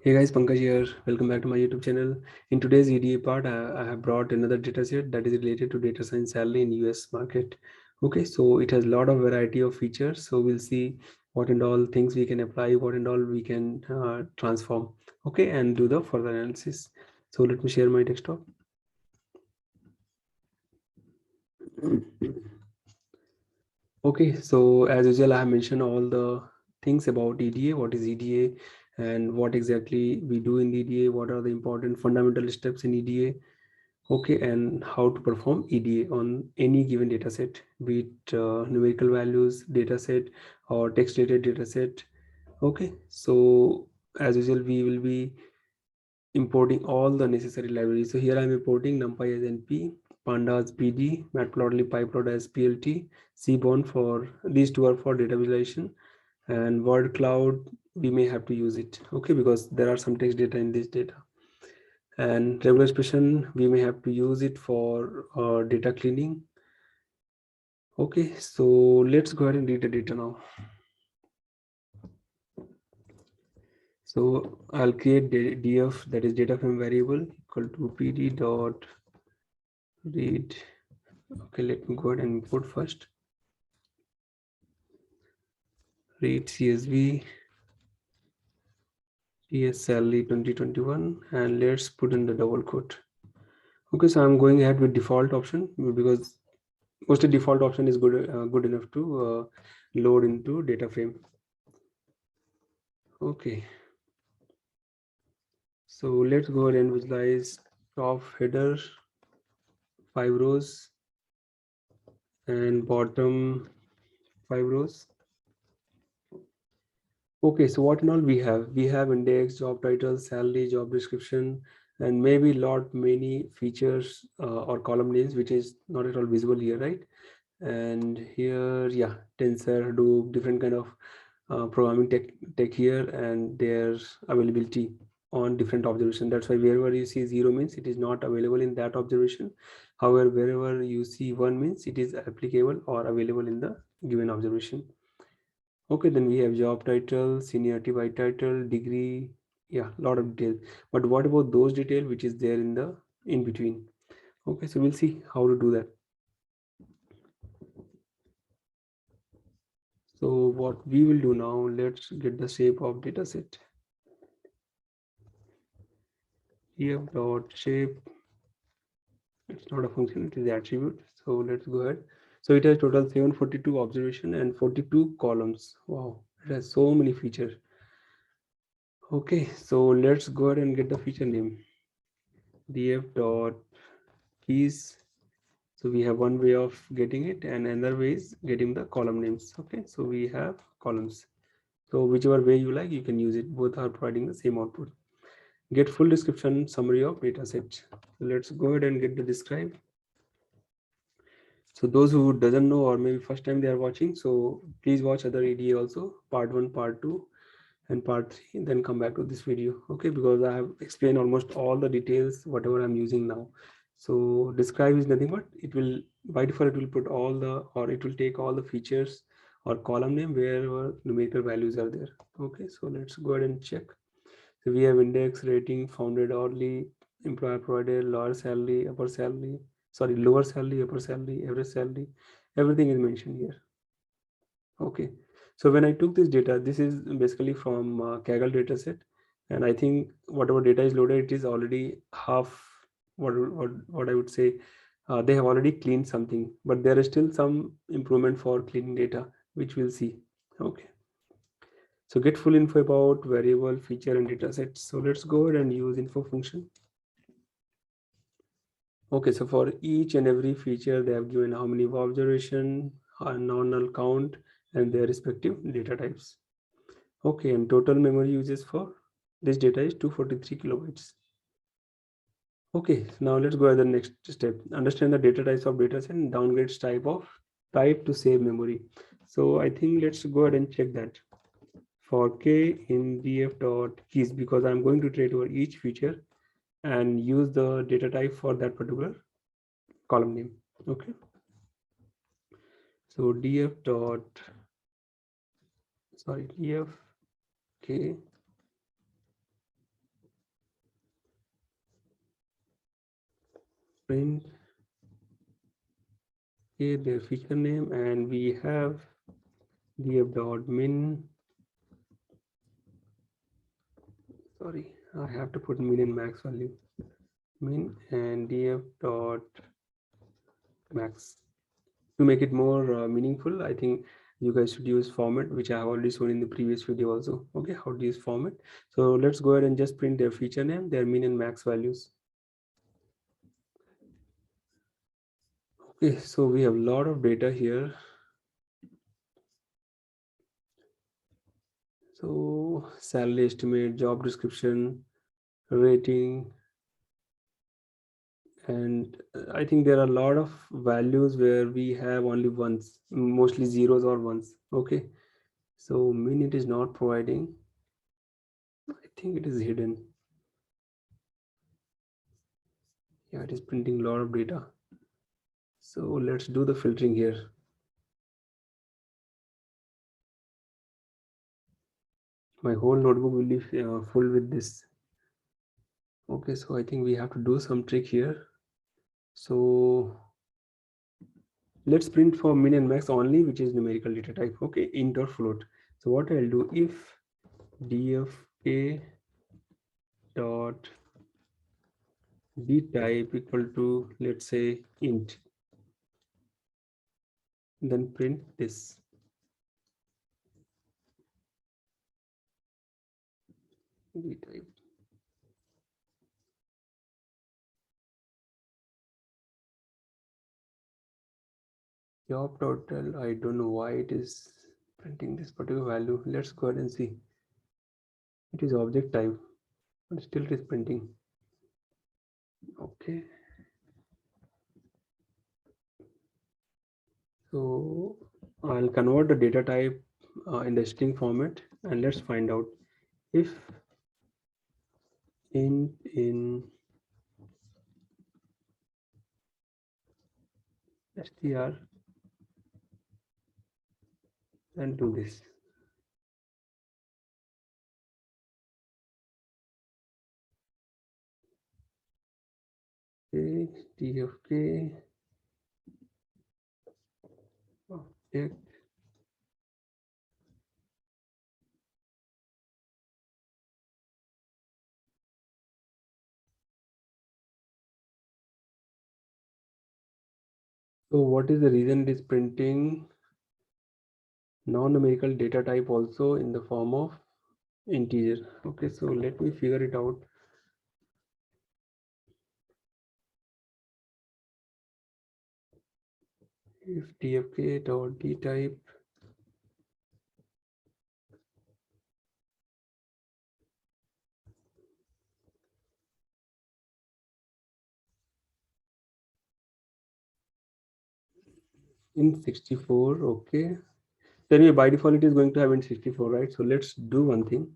Hey guys, Pankaj here. Welcome back to my YouTube channel. In today's EDA part, I have brought another dataset that is related to data science salary in US market. Okay, so it has a lot of variety of features. So we'll see what and all things we can apply, what and all we can transform. Okay, and do the further analysis. So let me share my desktop. Okay, so as usual, I have mentioned all the things about EDA, what is EDA and what exactly we do in EDA, what are the important fundamental steps in EDA, okay, and how to perform EDA on any given data set, be it numerical values data set or text related data set. Okay, so as usual, we will be importing all the necessary libraries. So here I'm importing NumPy as NP, pandas PD, matplotlib pyplot as PLT, Seaborn for these two are for data visualization, and WordCloud we may have to use it, okay, because there are some text data in this data. And regular expression we may have to use it for data cleaning. Okay, so let's go ahead and read the data now. So I'll create df, that is data frame variable, equal to pd dot read. Okay, let me go ahead and import first. Read csv salary 2021, and let's put in the double quote. Okay, so I'm going ahead with default option because mostly default option is good enough to load into data frame. Okay, so let's go ahead and visualize top header 5 rows and bottom 5 rows. Okay, so what and all we have? We have index, job title, salary, job description, and maybe many features or column names, which is not at all visible here, right? And here, yeah, tensor, Hadoop, different kind of programming tech here, and their availability on different observation. That's why wherever you see 0 means it is not available in that observation. However, wherever you see 1 means it is applicable or available in the given observation. Okay, then we have job title, seniority by title, degree, yeah, lot of details. But what about those details which is there in the in between? Okay, so we'll see how to do that. So what we will do now, let's get the shape of dataset. Df dot shape, it's not a function, it is attribute. So let's go ahead. So it has total 742 observation and 42 columns. Wow, it has so many features. Okay, so let's go ahead and get the feature name. Df dot keys. So we have one way of getting it, and another way is getting the column names. Okay, so we have columns. So whichever way you like, you can use it. Both are providing the same output. Get full description summary of dataset. So let's go ahead and get the describe. So those who doesn't know or maybe first time they are watching, so please watch other EDA also, part 1, part 2 and part 3, then come back to this video. Okay, because I have explained almost all the details whatever I'm using now. So describe is nothing but it will by default it will put all the, or it will take all the features or column name wherever numerical values are there. Okay, so let's go ahead and check. So we have index, rating, founded hourly, employer provided, lower salary, upper salary, sorry, lower salary, upper salary, average salary, everything is mentioned here. Okay, so when I took this data, this is basically from Kaggle dataset, and I think whatever data is loaded, it is already half. What I would say, they have already cleaned something, but there is still some improvement for cleaning data, which we'll see. Okay, so get full info about variable, feature, and data sets. So let's go ahead and use info function. Okay, so for each and every feature, they have given how many observation, non-null count, and their respective data types. Okay, and total memory uses for this data is 243 kilobytes. Okay, now let's go to the next step. Understand the data types of data set and downgrades type to save memory. So I think let's go ahead and check that. For k in df.keys, because I'm going to iterate over each feature and use the data type for that particular column name. Okay, so df k print here their feature name, and we have df.min. Sorry, I have to put min and max value. Min and df.max. To make it more meaningful, I think you guys should use format, which I have already shown in the previous video also. Okay, how to use format. So let's go ahead and just print their feature name, their min and max values. Okay, so we have a lot of data here. So salary estimate, job description, rating, and I think there are a lot of values where we have only ones, mostly zeros or ones. Okay, so min it is not providing. I think it is hidden. Yeah, it is printing a lot of data. So let's do the filtering here. My whole notebook will be full with this. Okay, so I think we have to do some trick here. So let's print for min and max only, which is numerical data type. Okay, int or float. So what I'll do, if dfk dot d type equal to, let's say, int, then print this. D type. Job total, I don't know why it is printing this particular value. Let's go ahead and see. It is object type, but still it is printing. Okay. So I'll convert the data type in the string format, and let's find out if int in str, and do this. Okay, dfk object. So what is the reason it is printing non-numerical data type also in the form of integer? Okay, so let me figure it out. If dfk dot d type in 64, okay, then by default it is going to have int 64, right? So let's do one thing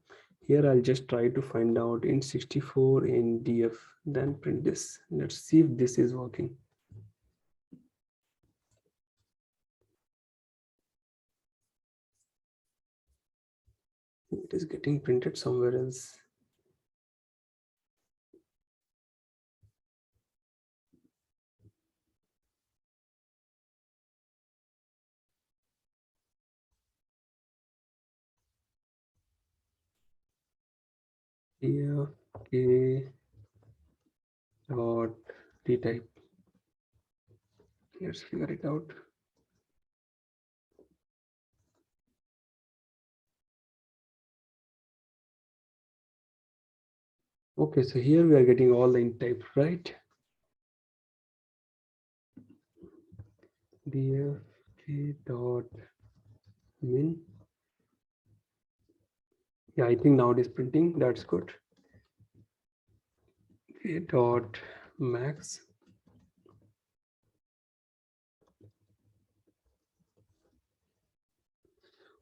here. I'll just try to find out int 64 in df, then print this. Let's see if this is working. It is getting printed somewhere else. dfk dot d type. Let's figure it out. Okay, so here we are getting all the int type, right? dfk dot min. Yeah, I think now it is printing. That's good. Dot max.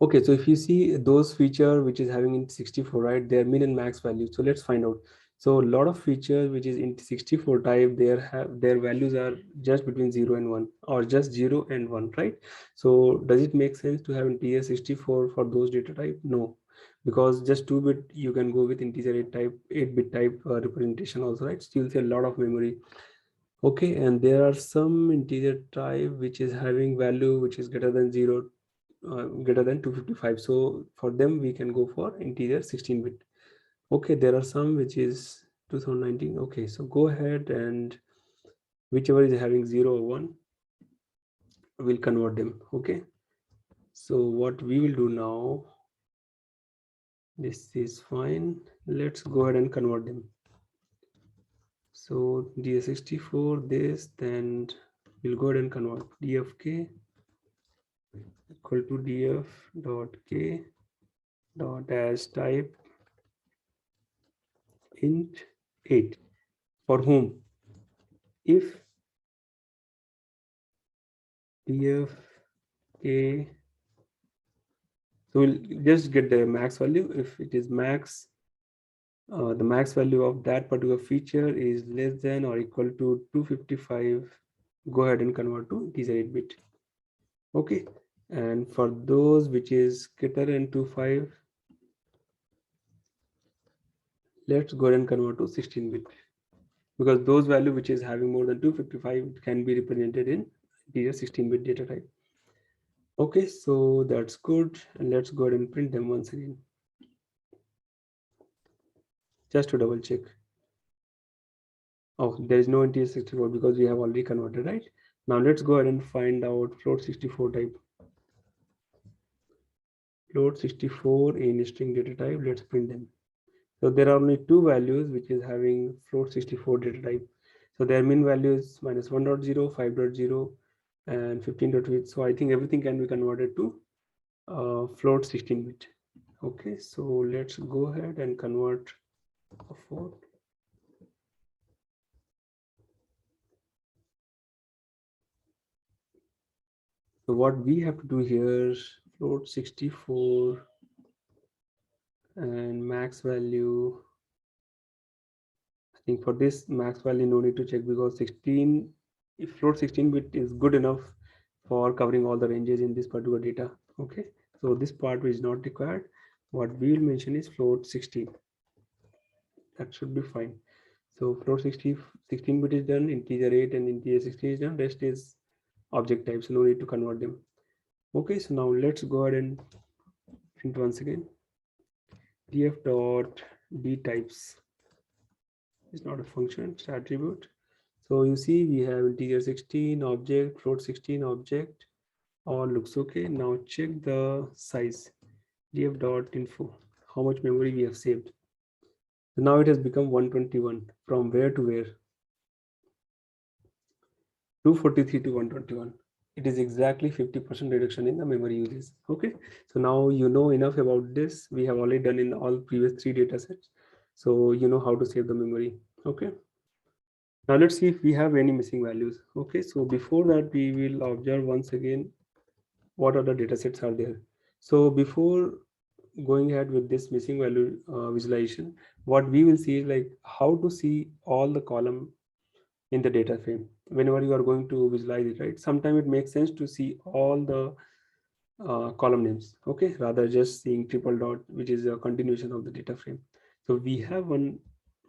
Okay, so if you see those feature which is having int 64, right, their min and max value. So let's find out. So a lot of features which is int 64 type, their values are just between 0 and 1, or just 0 and 1, right? So does it make sense to have integer 64 for those data type? No, because just 2-bit you can go with integer 8 type, 8-bit type representation also, right? Still a lot of memory. Okay, and there are some integer type which is having value which is greater than 0, greater than 255. So for them we can go for integer 16-bit. Okay, there are some which is 2019. Okay, so go ahead and whichever is having 0 or 1, we'll convert them. Okay, so what we will do now, this is fine. Let's go ahead and convert them. So DS64 this, then we'll go ahead and convert dfk equal to df dot k dot as type int 8 for whom if df k, so we'll just get the max value. If it is max, the max value of that particular feature is less than or equal to 255, go ahead and convert to integer 8-bit. Okay, and for those which is greater than 25, let's go ahead and convert to 16-bit, because those value which is having more than 255 can be represented in integer 16-bit data type. Okay, so that's good, and let's go ahead and print them once again, just to double check. Oh, there is no integer 64 because we have already converted, right? Now let's go ahead and find out float 64 type. Float 64 in string data type, let's print them. So there are only two values which is having float 64 data type. So their min value is -1.0, 5.0, and 15.8. So I think everything can be converted to float 16-bit. Okay, so let's go ahead and convert a float. So what we have to do here, float 64 and max value. I think for this max value no need to check, because 16, if float 16-bit is good enough for covering all the ranges in this particular data. Okay, so this part is not required. What we will mention is float 16. That should be fine. So float 16-bit is done, integer 8 and integer 16 is done. Rest is object type, so no need to convert them. Okay, so now let's go ahead and print once again. df dot d types is not a function, it's attribute. So you see we have integer 16 object, float 16 object, all looks okay. Now check the size, df.info, how much memory we have saved. So now it has become 121. From where to where? 243 to 121. It is exactly 50% reduction in the memory uses. Okay, so now you know enough about this. We have already done in all previous 3 data sets, so you know how to save the memory. Okay, now let's see if we have any missing values. Okay, so before that we will observe once again what other data sets are there. So before going ahead with this missing value visualization, what we will see is like how to see all the column in the data frame whenever you are going to visualize it, right? Sometimes it makes sense to see all the column names, okay, rather just seeing triple dot, which is a continuation of the data frame. So we have one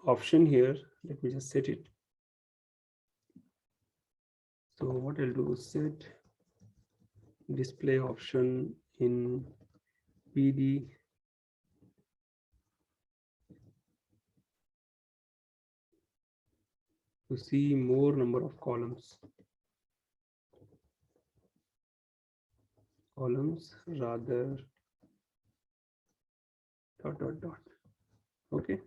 option here. Let me just set it. So what I'll do is set display option in PD to see more number of columns rather dot. Okay,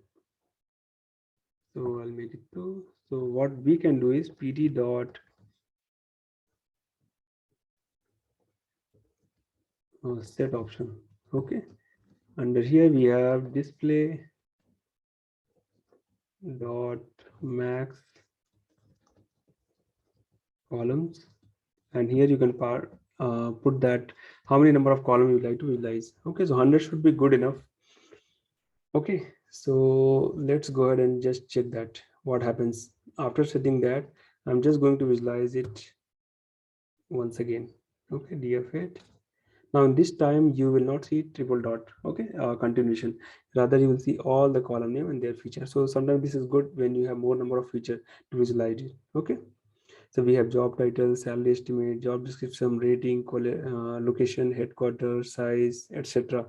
so I'll make it 2. So what we can do is PD dot set option. Okay, under here we have display dot max columns, and here you can put that how many number of columns you like to visualize. Okay, so 100 should be good enough. Okay, so let's go ahead and just check that what happens after setting that. I'm just going to visualize it once again. Okay, df8. Now in this time you will not see triple dot, okay, continuation. Rather you will see all the column name and their feature. So sometimes this is good when you have more number of feature to visualize it. Okay, so we have job title, salary estimate, job description, rating, location, headquarters, size, etc.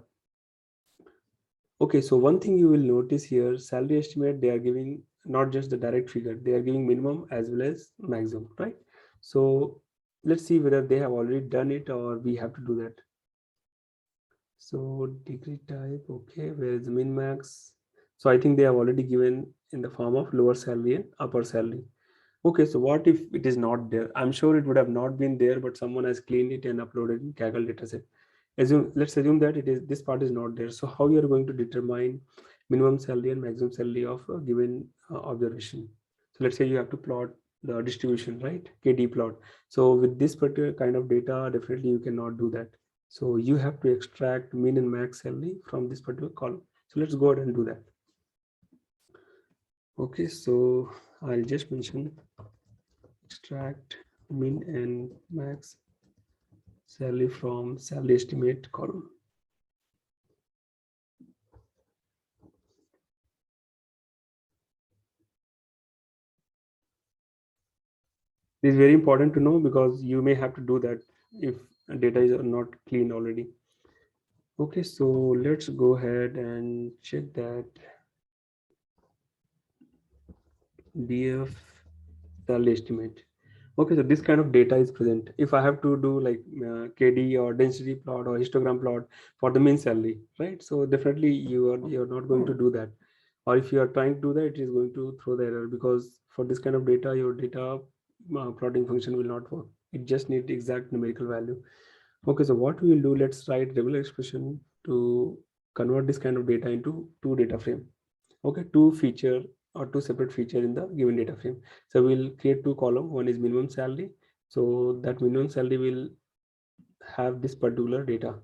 Okay, so one thing you will notice here, salary estimate, they are giving not just the direct figure, they are giving minimum as well as maximum, right? So let's see whether they have already done it or we have to do that. So degree type, okay, where is the min max? So I think they have already given in the form of lower salary and upper salary. Okay, so what if it is not there? I'm sure it would have not been there, but someone has cleaned it and uploaded in Kaggle dataset. Let's assume that it is this part is not there. So how you are going to determine minimum salary and maximum salary of a given observation? So let's say you have to plot the distribution, right? KD plot. So with this particular kind of data, definitely you cannot do that. So you have to extract min and max salary from this particular column. So let's go ahead and do that. Okay, so I'll just mention extract min and max salary from salary estimate column. This is very important to know because you may have to do that if data is not clean already. Okay, so let's go ahead and check that DF salary estimate. Okay, so this kind of data is present. If I have to do like KD or density plot or histogram plot for the mean salary, right? So definitely you're not going to do that. Or if you are trying to do that, it is going to throw the error because for this kind of data, your data plotting function will not work. It just needs exact numerical value. Okay, so what we will do, let's write regular expression to convert this kind of data into two data frame. Okay, two feature or two separate feature in the given data frame. So we'll create two column. One is minimum salary. So that minimum salary will have this particular data.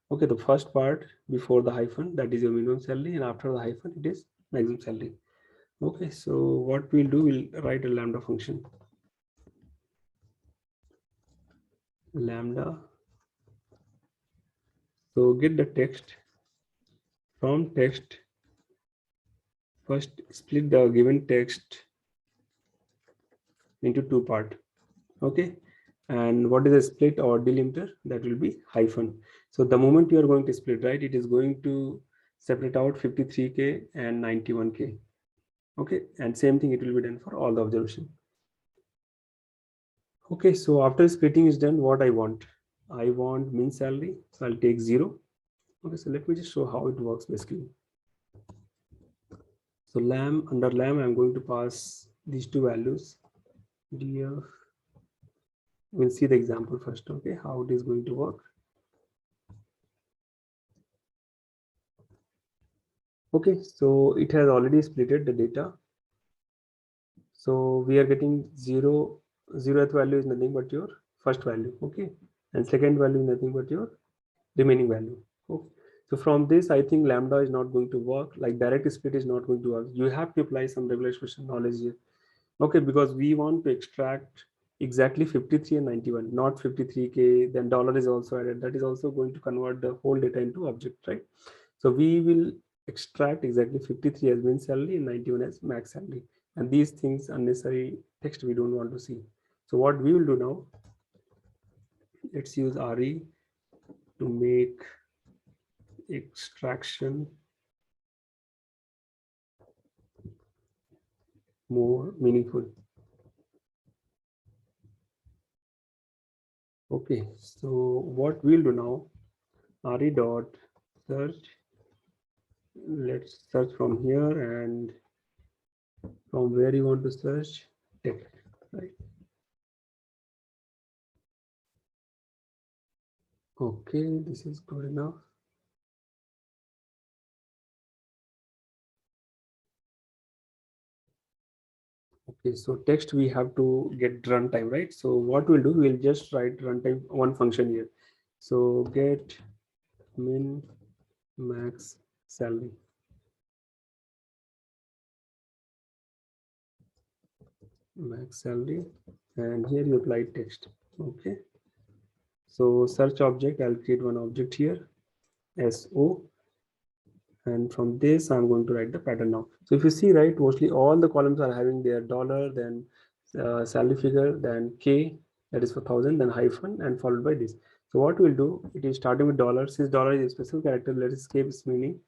Okay, the first part before the hyphen, that is your minimum salary, and after the hyphen it is maximum salary. Okay, so what we'll do, we'll write a lambda function. Lambda. So get the text. From text, first split the given text into two part. Okay, and what is a split or delimiter? That will be hyphen. So the moment you are going to split, right, it is going to separate out 53k and 91k. Okay, and same thing it will be done for all the observation. Okay, so after splitting is done, what I want min salary, so I'll take 0. Okay, so let me just show how it works basically. So under lamb I'm going to pass these two values. Df, we'll see the example first. Okay, how it is going to work. Okay, so it has already splitted the data. So we are getting 0. 0th value is nothing but your first value. Okay, and second value is nothing but your remaining value. Okay. So from this, I think lambda is not going to work. Like direct split is not going to work. You have to apply some regular expression knowledge here. Okay, because we want to extract exactly 53 and 91, not 53k. Then dollar is also added. That is also going to convert the whole data into object, right? So we will extract exactly 53 as min salary and 91 as max salary. And these things unnecessary text we don't want to see. So what we will do now, let's use RE to make extraction more meaningful. Okay, so what we'll do now, RE dot search. Let's search from here, and from where you want to search text, right? Okay, this is good enough. Okay, so text we have to get runtime, right? So what we'll do, we'll just write runtime one function here. So get min max salary. Max salary, and here you apply text. Okay, So search object, I'll create one object here, SO, and from this I'm going to write the pattern now. So if you see, right, mostly all the columns are having their dollar, then salary figure, then K, that is for 1000, then hyphen, and followed by this. So what we'll do, it is starting with dollar. Since dollar is a special character, let's escape its meaning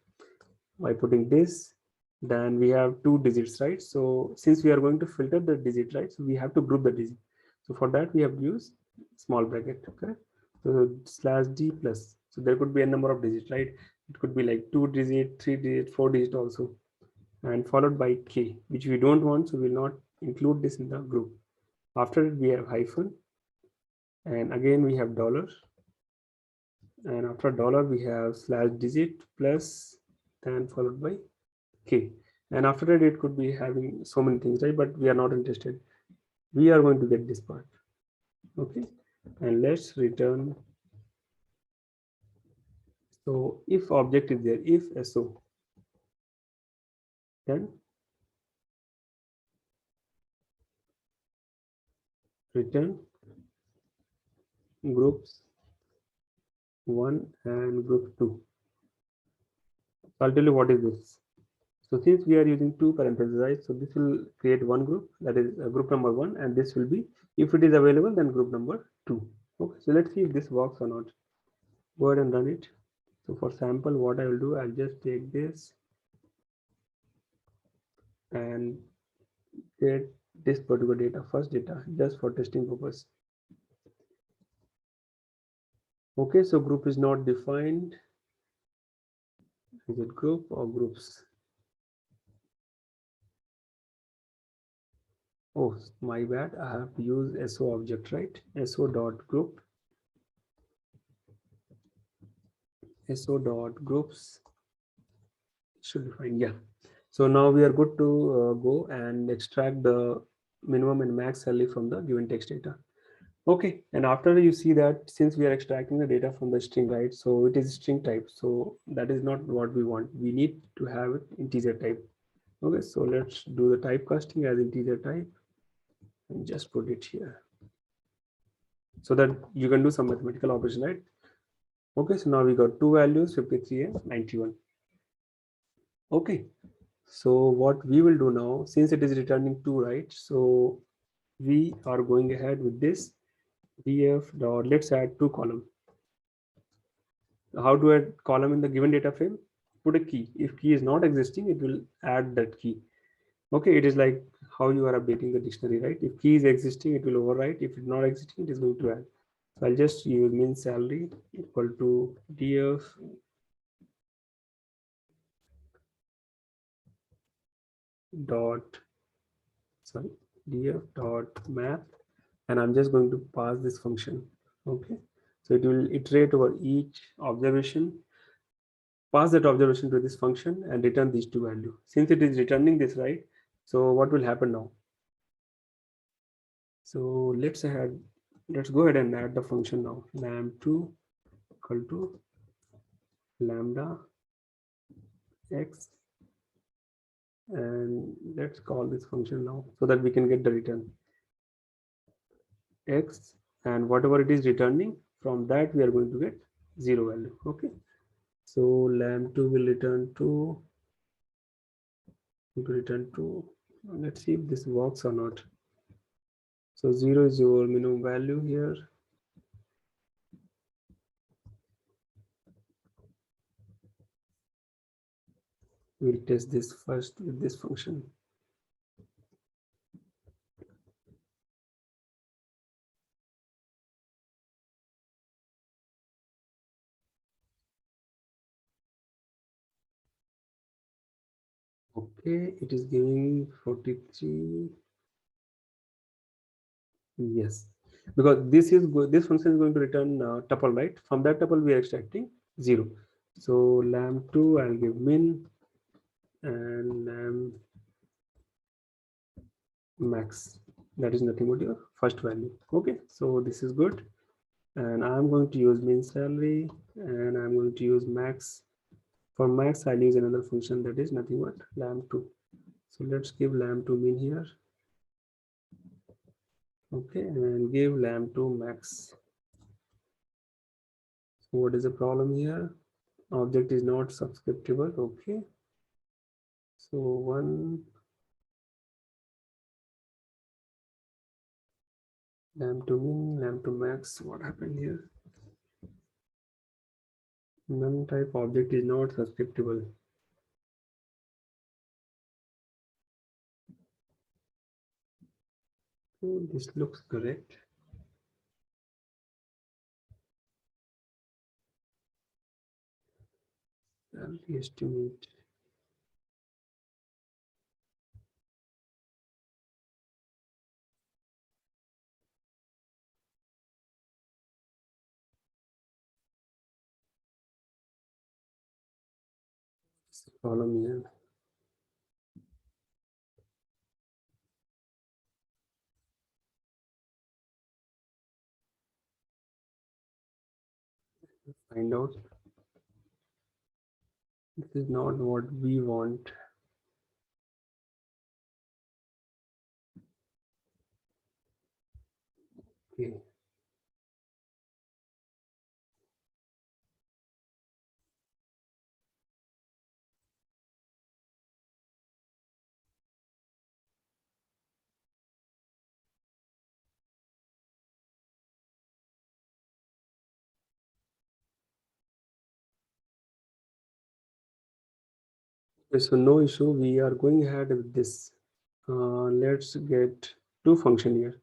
by putting this. Then we have two digits, right? So since we are going to filter the digit, right, so we have to group the digit. So for that we have to use small bracket. Okay, so slash d plus, so there could be a number of digits, right? It could be like 2 digit, 3 digit, 4 digit also, and followed by k, which we don't want, so we'll not include this in the group. After it we have hyphen, and again we have dollar, and after dollar we have slash digit plus, then followed by k. And after that it could be having so many things, right? But we are not interested, we are going to get this part. Okay, and let's return. So if object is there, if so, then return groups 1 and group 2. So I'll tell you what is this. So since we are using two parentheses, right, so this will create one group, that is group number 1, and this will be, if it is available, then group number 2. Okay, so let's see if this works or not. Go ahead and run it. So for sample, what I will do, I'll just take this and get this particular data, first data, just for testing purpose. Okay, so group is not defined. Is it group or groups? Oh, my bad, I have to use SO object, right? SO dot group, SO dot groups should be fine. Yeah, so now we are good to go and extract the minimum and max salary from the given text data. Okay, and after you see that, since we are extracting the data from the string, right, so it is string type, so that is not what we want. We need to have it integer type. Okay, so let's do the typecasting as integer type and just put it here so that you can do some mathematical operation, right? Okay, so now we got two values, 53 and 91. Okay, so what we will do now, since it is returning 2, right, so we are going ahead with this df dot, let's add 2 column. How to add column in the given data frame? Put a key. If key is not existing, it will add that key. Okay, it is like how you are updating the dictionary, right? If key is existing, it will overwrite. If it's not existing, it is going to add. So I'll just use min salary equal to df dot, sorry, df dot math, and I'm just going to pass this function. Okay, so it will iterate over each observation, pass that observation to this function, and return these two values. Since it is returning this, right, so what will happen now? So let's go ahead and add the function now. Lam2 equal to lambda x, and let's call this function now so that we can get the return x, and whatever it is returning, from that we are going to get 0 value. Okay, so lam2 will return 2, let's see if this works or not. So 0 is your minimum value here. We'll test this first with this function. Okay, it is giving 43. Yes, because this function is going to return tuple, right? From that tuple we are extracting 0. So lam2, I'll give min, and lam max, that is nothing but your first value. Okay, so this is good, and I'm going to use min salary, and I'm going to use max. For max, I'll use another function that is nothing but lam2. So let's give lam2 min here. Okay, and give lam2 max. What is the problem here? Object is not subscriptable. Okay. So one lamb to min, lamb to max. What happened here? None type object is not subscriptable. So this looks correct. Salary estimate. Column here. Find out. This is not what we want. Okay. Okay, so no issue. We are going ahead with this. Let's get two function here.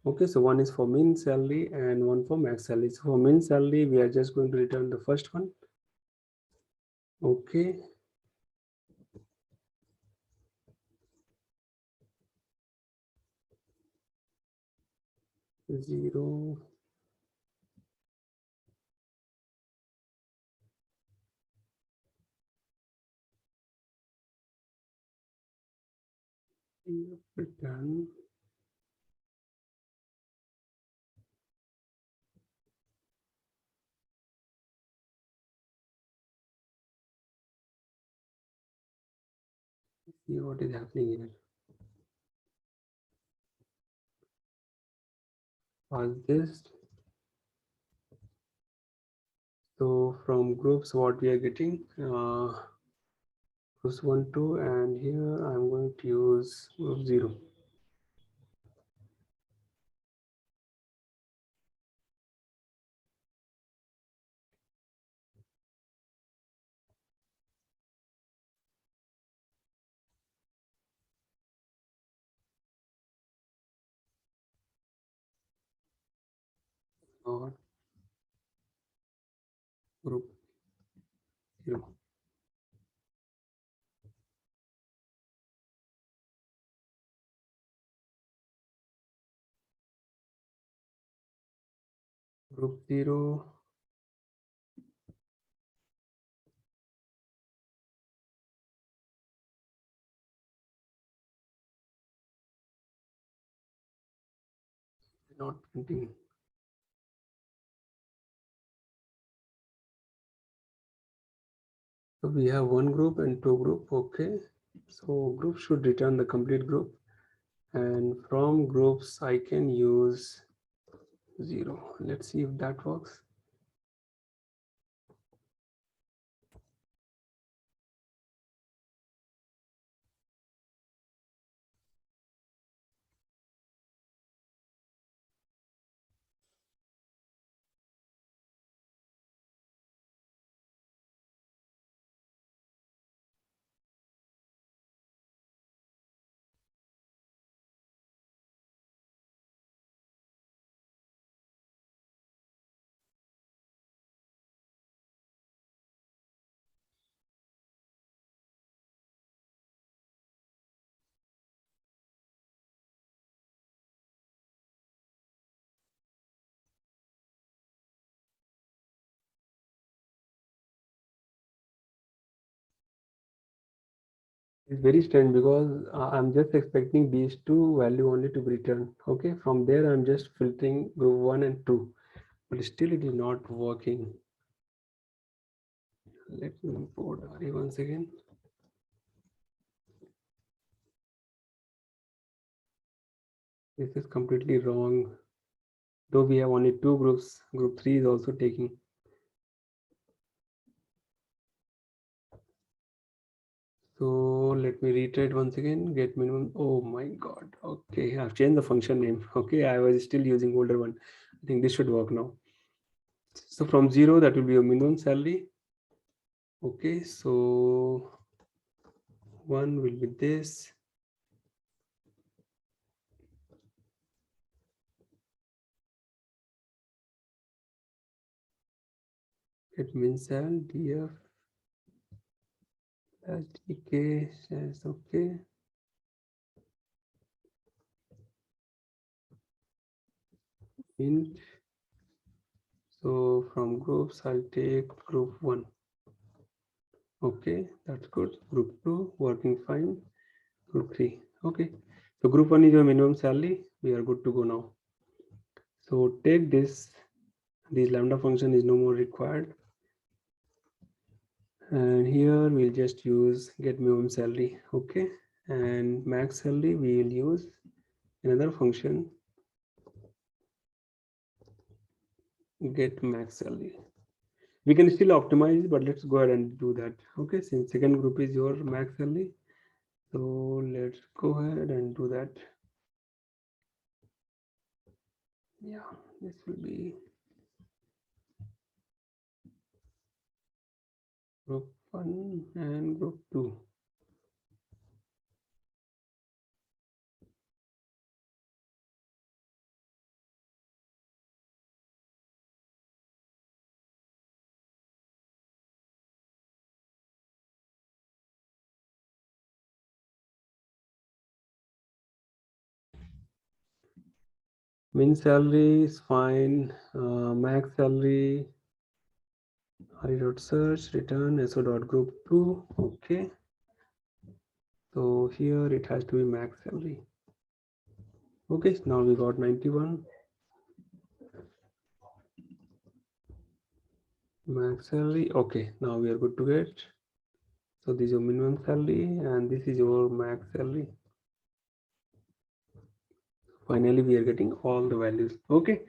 Okay, so one is for min salary and one for max salary. So for min salary, we are just going to return the first one. Okay. Zero. Return. See what is happening here. Pause this. So from groups, what we are getting, groups 1, 2, and here I'm going to use group 0. Or group 0. Group 0. Not printing. So we have one group and two group. Okay. So group should return the complete group. And from groups, I can use 0. Let's see if that works. It's very strange because I'm just expecting these two value only to be returned. Okay, from there I'm just filtering group 1 and 2, but still it is not working. Let me import RE once again. This is completely wrong. Though we have only two groups, group 3 is also taking. So let me reiterate once again, get minimum. Oh my God. Okay, I've changed the function name. Okay, I was still using older one. I think this should work now. So from 0, that will be your minimum salary. Okay, so 1 will be this. Get min sal df as dk as okay. Int. So from groups, I'll take group 1. Okay, that's good. Group 2 working fine. Group 3. Okay, so group 1 is your minimum salary. We are good to go now. So take this lambda function is no more required, and here we'll just use get minimum salary. Okay, and max salary we will use another function, get max salary. We can still optimize, but let's go ahead and do that. Okay, since second group is your max salary, so let's go ahead and do that. Yeah, this will be group 1 and group 2. Min salary is fine. Max salary, search return so.group 2. Okay, so here it has to be max salary. Okay, now we got 91 max salary. Okay, now we are good to get. So this is your minimum salary and this is your max salary. Finally we are getting all the values. Okay,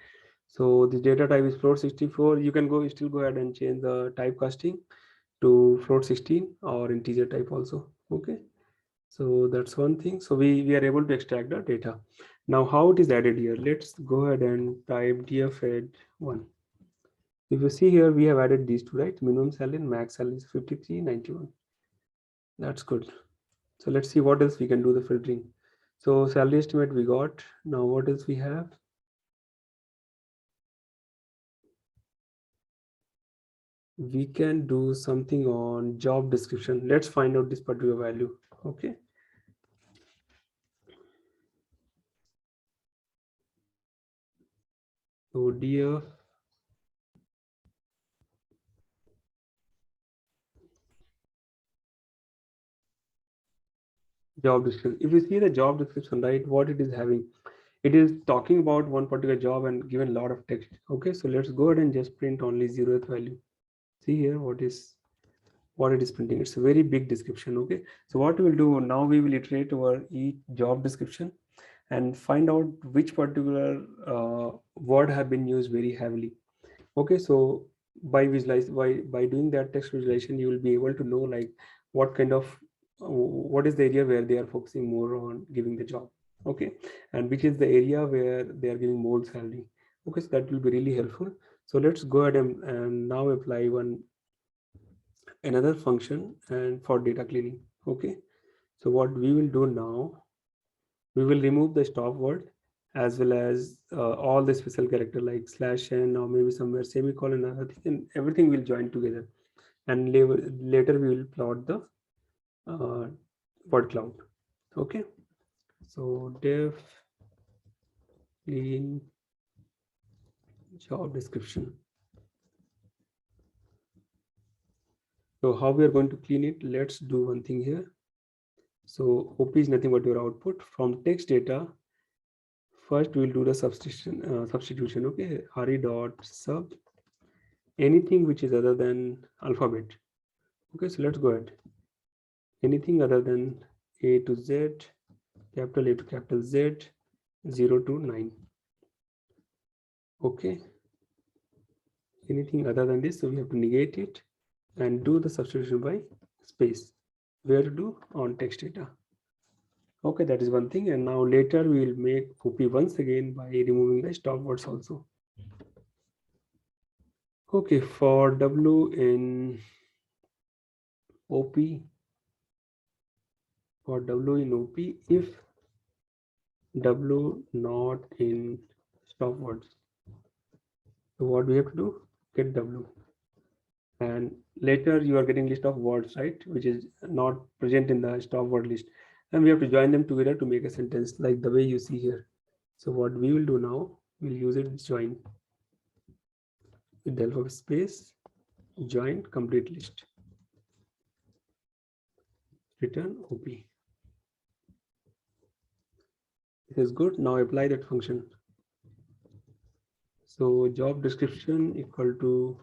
so the data type is float 64. You can still go ahead and change the typecasting to float 16 or integer type also. Okay, so that's one thing. So we are able to extract the data. Now how it is added here, let's go ahead and type df_add1. If you see here, we have added these two, right? Minimum salary and max salary is 53.91. That's good. So let's see what else we can do the filtering. So salary estimate we got. Now what else we have? We can do something on job description. Let's find out this particular value. Okay. So df job description. If you see the job description, right, what it is having, it is talking about one particular job and given a lot of text. Okay, so let's go ahead and just print only 0th value. See here what it is printing. It's a very big description. Okay, so what we will do now, we will iterate over each job description and find out which particular word have been used very heavily. Okay, so by doing that text visualization, you will be able to know like what kind of what is the area where they are focusing more on giving the job. Okay, and which is the area where they are giving more salary. Okay, so that will be really helpful. So let's go ahead and now apply another function and for data cleaning. Okay, so what we will do now, we will remove the stop word as well as all the special character like /n or maybe somewhere semicolon and other thing, and everything will join together, and later we will plot the uh, word cloud. Okay, so def clean job description. So how we are going to clean it, let's do one thing here. So OP is nothing but your output from text data. First we'll do the substitution. Okay, hari dot sub anything which is other than alphabet. Okay, so let's go ahead. Anything other than A to Z, capital A to capital Z, 0 to 9. Okay, anything other than this, so we have to negate it and do the substitution by space. where to do on text data. Okay, that is one thing. And now later we will make OP once again by removing the stop words also. Okay, for W in OP, for W in OP, if W not in stop words, so what we have to do? Get W. And later you are getting list of words, right, which is not present in the stop word list, and we have to join them together to make a sentence like the way you see here. So what we will do now, we'll use it join with delta of space join complete list, return OP. This is good. Now apply that function. So job description equal to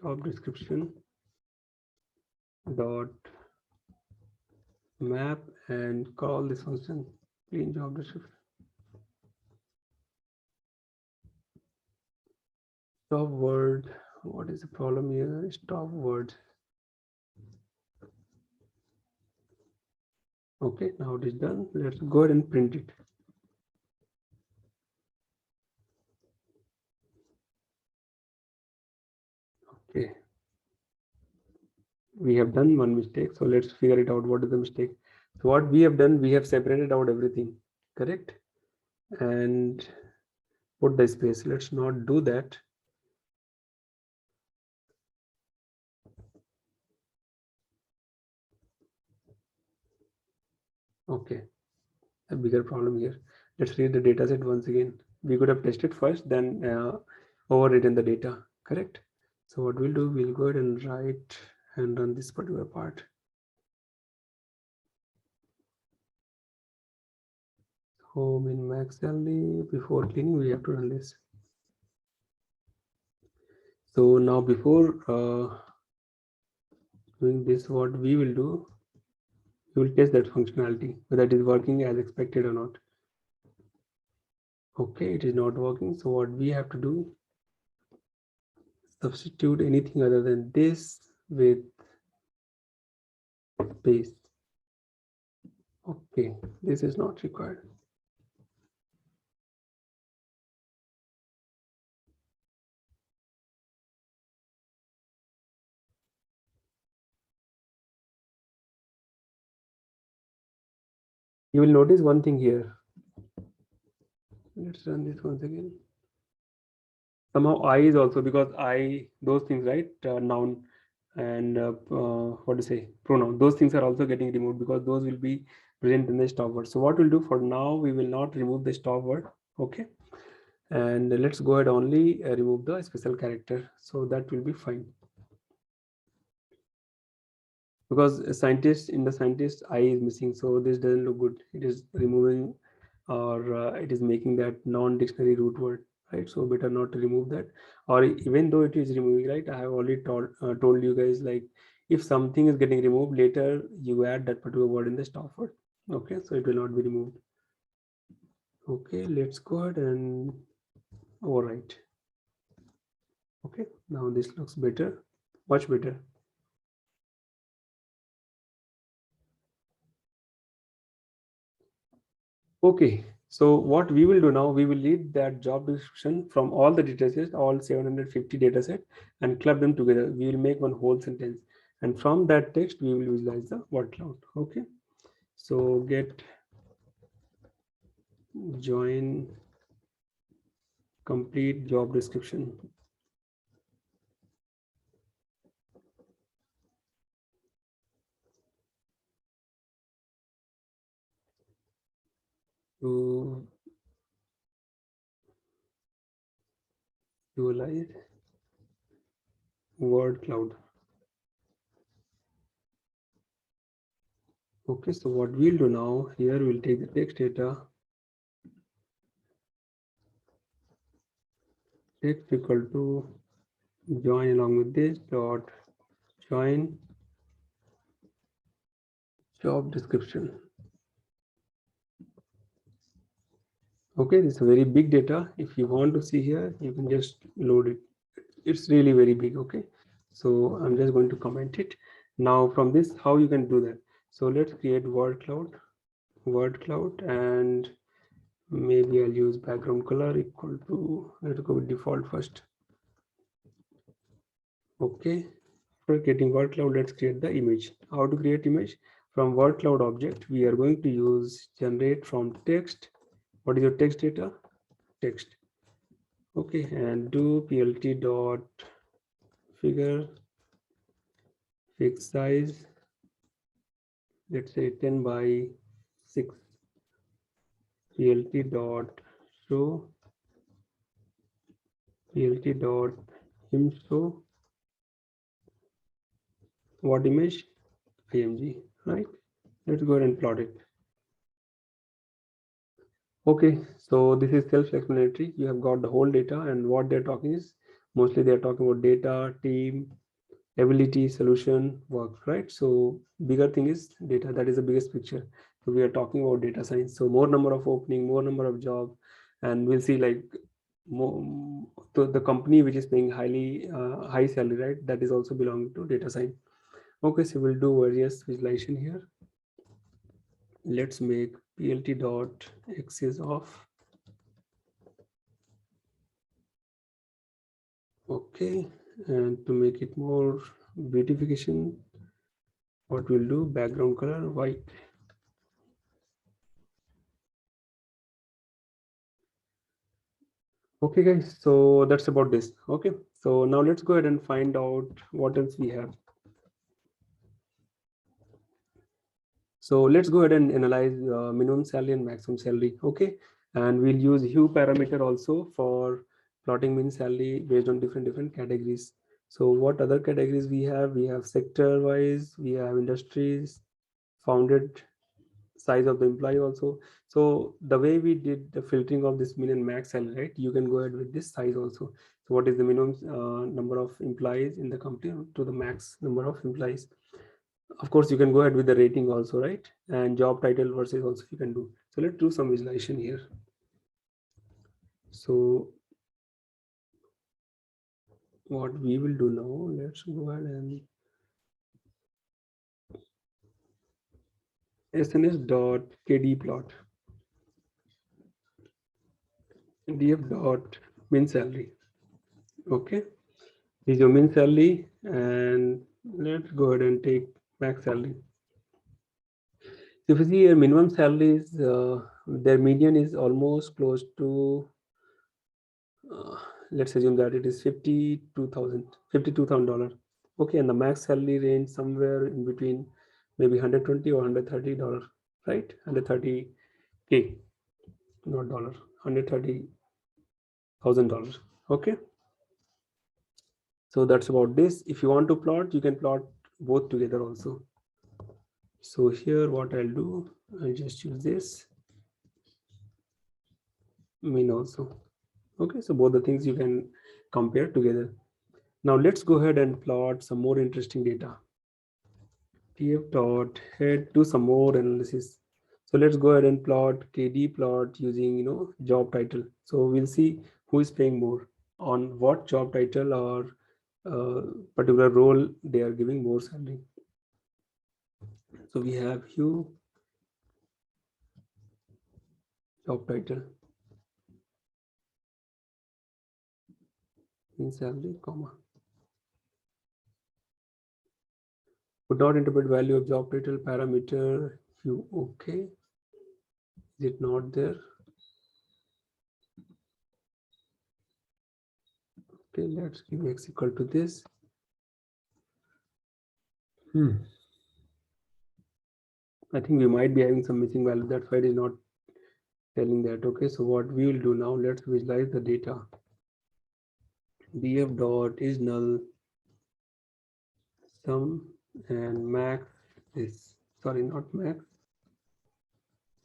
job description dot map and call this function clean job description. Stop word. What is the problem here? Stop word. Okay, now it is done. Let's go ahead and print it. Okay, we have done one mistake, so let's figure it out. What is the mistake? So what we have done, we have separated out everything, correct, and put the space. Let's not do that. Okay, a bigger problem here. Let's read the data set once again. We could have tested first, then overwritten the data, correct? So what we'll do, we'll go ahead and write and run this particular part. Home in max only. Before cleaning, we have to run this. So now before doing this, what we will do, we will test that functionality, whether it is working as expected or not. Okay, it is not working. So what we have to do, substitute anything other than this with space. Okay, this is not required. You will notice one thing here. Let's run this once again. Somehow I is also, because I, those things, right, noun and what to say, pronoun, those things are also getting removed because those will be present in the stop word. So what we'll do for now, we will not remove the stop word. Okay, and let's go ahead only remove the special character, so that will be fine. Because a scientist, in the scientist I is missing, so this doesn't look good. It is removing or it is making that non-dictionary root word, right? So better not to remove that. Or even though it is removing, right, I have already told you guys, like if something is getting removed, later you add that particular word in the stop word. Okay, so it will not be removed. Okay, let's go ahead and overwrite. Okay, now this looks better, much better. Okay, so what we will do now, we will read that job description from all the datasets, all 750 datasets, and club them together. We will make one whole sentence, and from that text, we will visualize the WordCloud. Okay, so get join complete job description. To visualize WordCloud. Okay, so what we'll do now, here we'll take the text data, text equal to join along with this dot join job description. Okay, this is very big data. If you want to see here, you can just load it. It's really very big. Okay, so I'm just going to comment it, Now from this, how you can do that? So let's create WordCloud, and maybe I'll use background color equal to, let's go with default first. Okay, for creating WordCloud, let's create the image. How to create image? From WordCloud object, we are going to use generate from text. What is your text data? Text. Okay, and do plt dot figure fixed size, let's say 10 by 6, plt dot show, plt dot image show, what image? img, right? Let's go ahead and plot it. Okay, so this is self-explanatory. You have got the whole data, and what they're talking is mostly they're talking about data, team, ability, solution, work, right? So bigger thing is data. That is the biggest picture. So we are talking about data science. So more number of opening, more number of job, and we'll see like more the company which is paying high salary, right? That is also belonging to data science. Okay, so we'll do various visualization here. Let's make plt dot axis of. Okay, and to make it more beautification, what we'll do, background color white. Okay guys, so that's about this. Okay, so now let's go ahead and find out what else we have. So let's go ahead and analyze minimum salary and maximum salary. Okay, and we'll use hue parameter also for plotting min salary based on different categories. So what other categories we have? We have sector wise, we have industries, founded, size of the employee also. So the way we did the filtering of this min and max salary, right? You can go ahead with this size also. So what is the minimum number of employees in the company to the max number of employees? Of course, you can go ahead with the rating also, right? And job title versus also you can do. So let's do some visualization here. So what we will do now, let's go ahead and sns.kd plot df dot min salary. Okay, this is your min salary, and let's go ahead and take max salary. So if you see your minimum salary is their median is almost close to let's assume that it is $52,000. Okay, and the max salary range somewhere in between maybe 120 or $130, right? 130K, not dollar, $130,000. Okay, so that's about this. If you want to plot, you can plot both together also. So here what I'll do, I'll just use this min also. Okay, so both the things you can compare together. Now let's go ahead and plot some more interesting data. tf dot head, do some more analysis. So let's go ahead and plot KD plot using job title. So we'll see who is paying more on what job title or particular role they are giving more salary. So we have hue job title in salary, comma. Would not interpret value of job title parameter hue. Okay, is it not there? Okay, let's give x equal to this. I think we might be having some missing value. That's why it is not telling that. Okay, so what we will do now, let's visualize the data. df dot is null sum and max is, sorry, not max,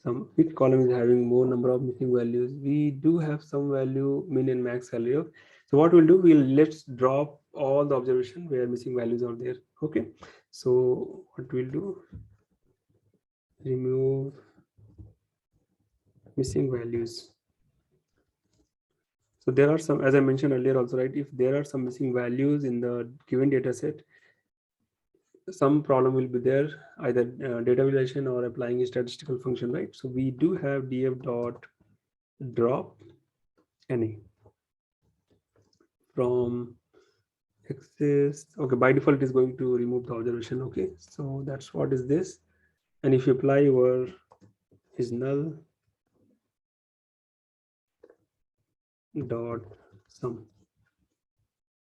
sum. Which column is having more number of missing values? We do have some value min and max value. So what we'll do, let's drop all the observation where missing values are there. Okay, so what we'll do, remove missing values. So there are some, as I mentioned earlier also, right? If there are some missing values in the given data set, some problem will be there, either data visualization or applying a statistical function, right? So we do have df dot drop any from axis. Okay, by default it is going to remove the observation. Okay, so that's what is this. And if you apply your is null dot sum,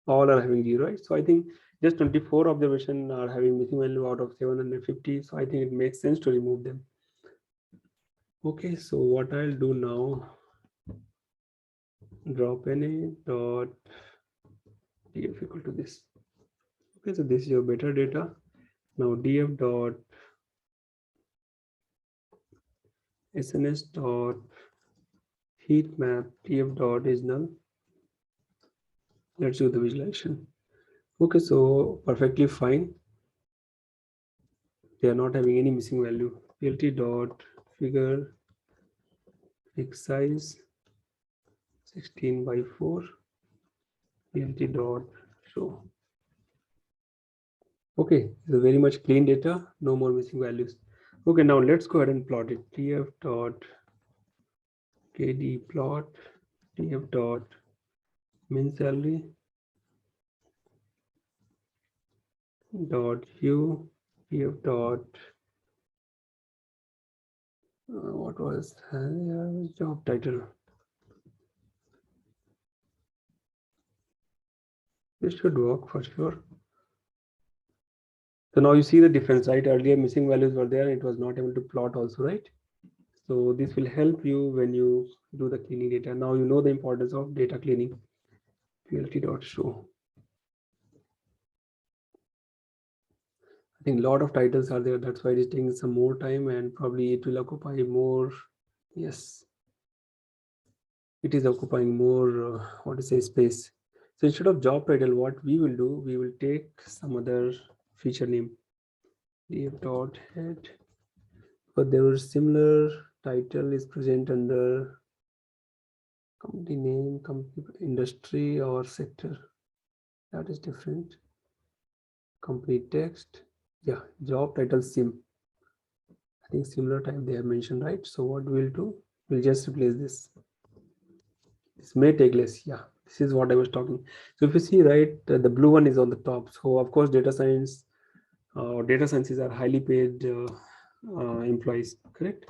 all are having 0, right? So I think just 24 observation are having missing value out of 750. So I think it makes sense to remove them. Okay, so what I'll do now, drop any dot df equal to this. Okay, so this is your better data. Now df dot sns dot heat map df dot is null. Let's do the visualization. Okay, so perfectly fine. They are not having any missing value. plt dot figure x size 16 by 4 plt dot show. Okay, so very much clean data, no more missing values. Okay, now let's go ahead and plot it. df dot kd plot df dot min salary dot hue df dot what was job title. This should work for sure. So now you see the difference, right? Earlier missing values were there, it was not able to plot also, right? So this will help you when you do the cleaning data. Now you know the importance of data cleaning. plt.show. I think a lot of titles are there. That's why it is taking some more time and probably it will occupy more. Yes, it is occupying more, what to say, space. So instead of job title, what we will do, we will take some other feature name, df.head, but there was similar title is present under company name, company industry or sector. That is different. Company text, yeah, job title sim. I think similar type they have mentioned, right? So what we'll do, we'll just replace this. This may take less. Yeah, this is what I was talking. So if you see, right, the blue one is on the top. So of course, data science or data sciences are highly paid employees, correct?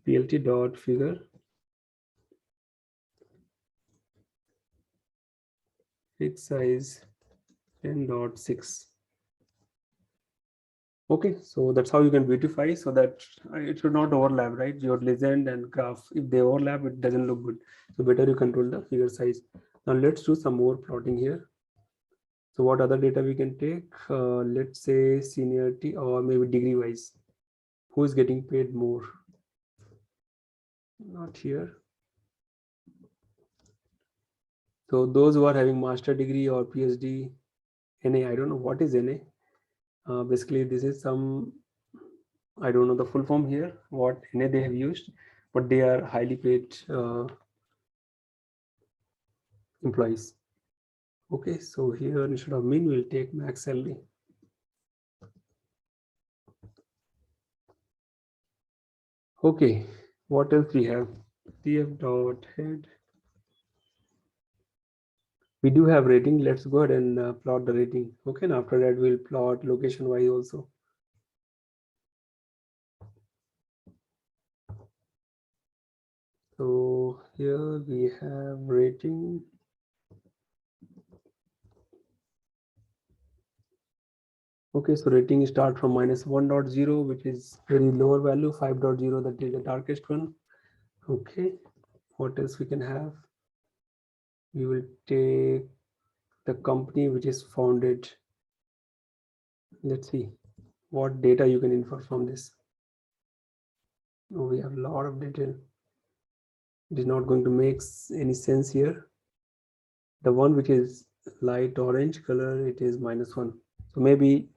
plt dot figure x size 10.6. Okay, so that's how you can beautify so that it should not overlap, right? Your legend and graph, if they overlap, it doesn't look good. So better you control the figure size. Now let's do some more plotting here. So what other data we can take? Let's say seniority or maybe degree wise. Who is getting paid more? Not here. So those who are having master degree or PhD, NA, I don't know what is NA. Basically, this is some, I don't know the full form here, what NA they have used, but they are highly paid employees. Okay, so here instead of min, we'll take max salary. Okay, what else we have? tf dot head. We do have rating. Let's go ahead and plot the rating. Okay, and after that we'll plot location wise also. So here we have rating. Okay, so rating start from -1.0, which is very lower value, 5.0, that is the darkest one. Okay, what else we can have? We will take the company which is founded. Let's see what data you can infer from this. Oh, we have a lot of detail. It is not going to make any sense here. The one which is light orange color, it is -1. So maybe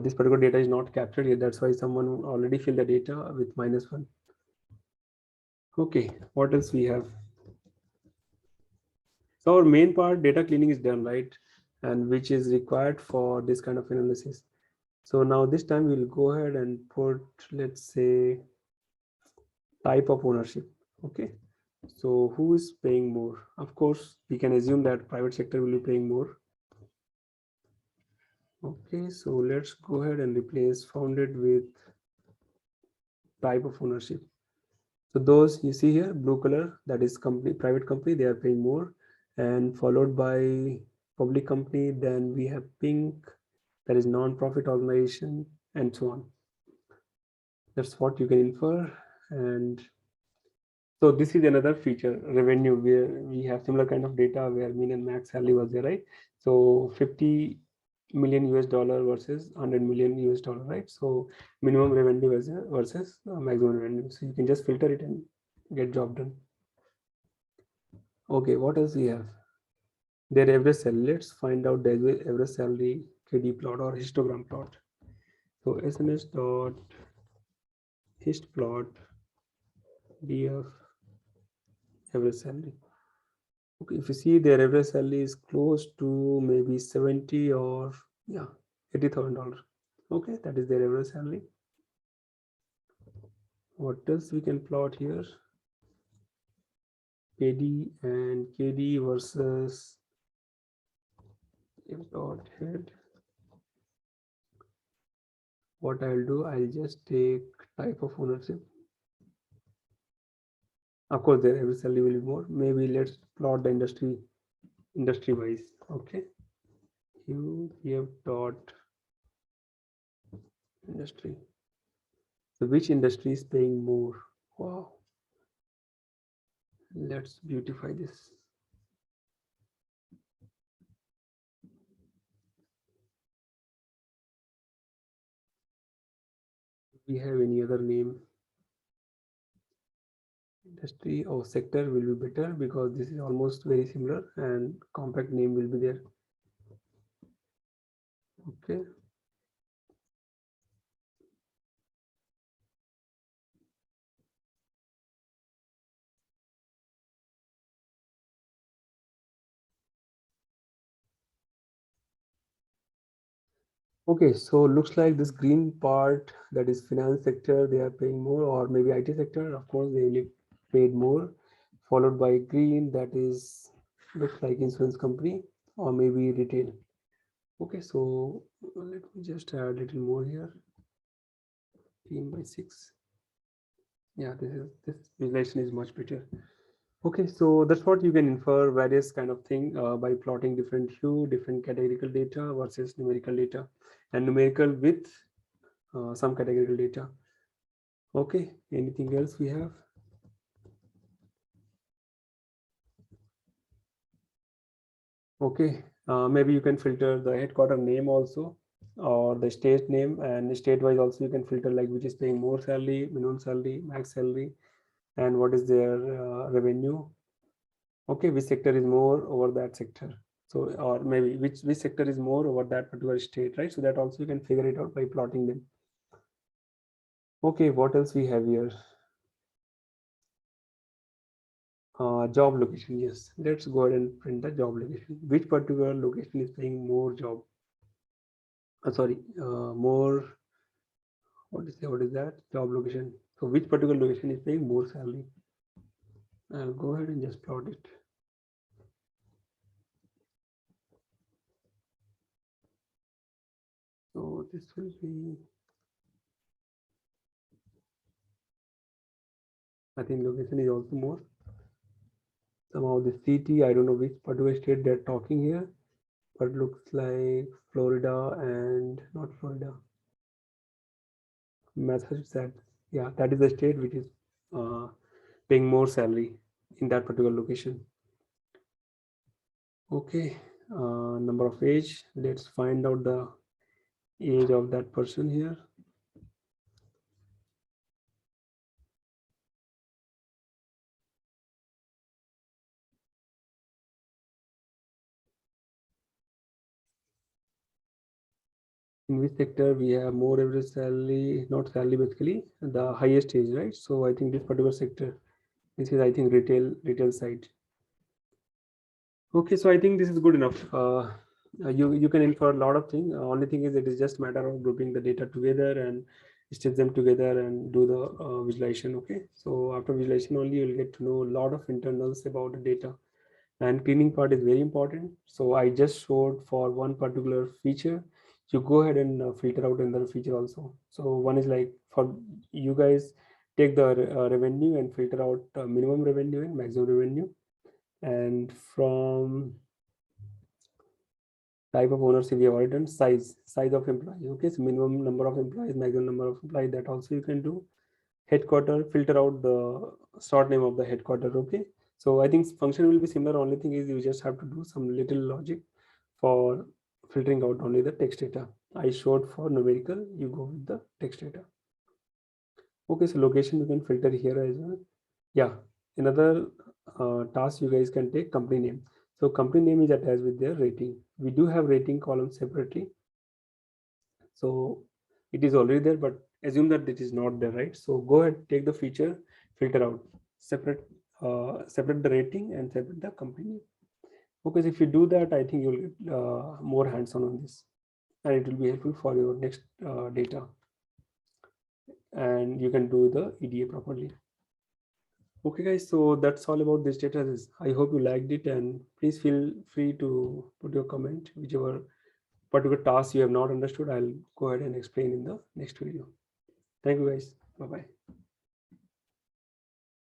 this particular data is not captured here. That's why someone already filled the data with -1. Okay, what else we have? So our main part, data cleaning, is done, right? And which is required for this kind of analysis. So now this time we'll go ahead and put, let's say, type of ownership. Okay, so who is paying more? Of course, we can assume that private sector will be paying more. Okay, so let's go ahead and replace founded with type of ownership. So those you see here, blue color, that is company, private company, they are paying more, and followed by public company. Then we have pink, that is non-profit organization, and so on. That's what you can infer. And so this is another feature, revenue, where we have similar kind of data where mean and max salary was there, right? So 50 million US dollar versus 100 million US dollar, right? So minimum revenue versus maximum revenue. So you can just filter it and get job done. Okay, what else we have? Their average salary. Let's find out the average salary KD plot or histogram plot. So SNS dot hist plot df average salary. Okay, if you see their average salary is close to maybe 70 or yeah, $80,000. Okay, that is their average salary. What else we can plot here? KD and KD versus dot head. What I'll do, I'll just take type of ownership. Of course, their average salary will be more. Maybe let's plot the industry wise. Okay, UF dot industry. So which industry is paying more? Wow. Let's beautify this. We have any other name? Industry or sector will be better because this is almost very similar and compact name will be there. Okay. Okay, so looks like this green part, that is finance sector, they are paying more, or maybe IT sector, of course they will paid more, followed by green, that is looks like insurance company or maybe retail. Okay, so let me just add a little more here. 15/6. Yeah, this visualization is much better. Okay, so that's what you can infer various kind of thing by plotting different hue, different categorical data versus numerical data, and numerical with some categorical data. Okay, anything else we have? Okay, maybe you can filter the headquarter name also, or the state name, and state wise also you can filter like which is paying more salary, minimum salary, max salary, and what is their revenue. Okay, which sector is more over that sector. So, or maybe which sector is more over that particular state, right? So that also you can figure it out by plotting them. Okay, what else we have here? Job location. Yes, let's go ahead and print the job location. Which particular location is paying more job? Sorry, more. What is that? Job location. So which particular location is paying more salary? I'll go ahead and just plot it. So this will be, I think location is also more. Somehow the city, I don't know which particular state they're talking here, but looks like Florida and not Florida, Massachusetts. Yeah, that is the state which is paying more salary in that particular location. Okay, number of age. Let's find out the age of that person here. In which sector we have more average salary, not salary basically, the highest age, right? So I think this particular sector, this is I think retail side. Okay, so I think this is good enough. you can infer a lot of things. Only thing is it is just matter of grouping the data together and stitch them together and do the visualization. Okay, so after visualization only you'll get to know a lot of internals about the data, and cleaning part is very important. So I just showed for one particular feature. You go ahead and filter out another feature also. So one is like for you guys, take the revenue and filter out minimum revenue and maximum revenue, and from type of ownership we have already done. Size of employee. Okay, so minimum number of employees, maximum number of employees, that also you can do. Headquarter, filter out the short name of the headquarter. Okay, so I think function will be similar. Only thing is you just have to do some little logic for filtering out only the text data. I showed for numerical, you go with the text data. Okay, so location you can filter here as well. Yeah, another task you guys can take, company name. So company name is attached with their rating. We do have rating column separately, so it is already there, but assume that it is not there, right? So go ahead, take the feature, filter out, separate the rating and separate the company. Because if you do that, I think you'll get more hands-on on this, and it will be helpful for your next data, and you can do the EDA properly. Okay guys, so that's all about this data. I hope you liked it, and please feel free to put your comment, whichever particular task you have not understood. I'll go ahead and explain in the next video. Thank you guys. Bye bye.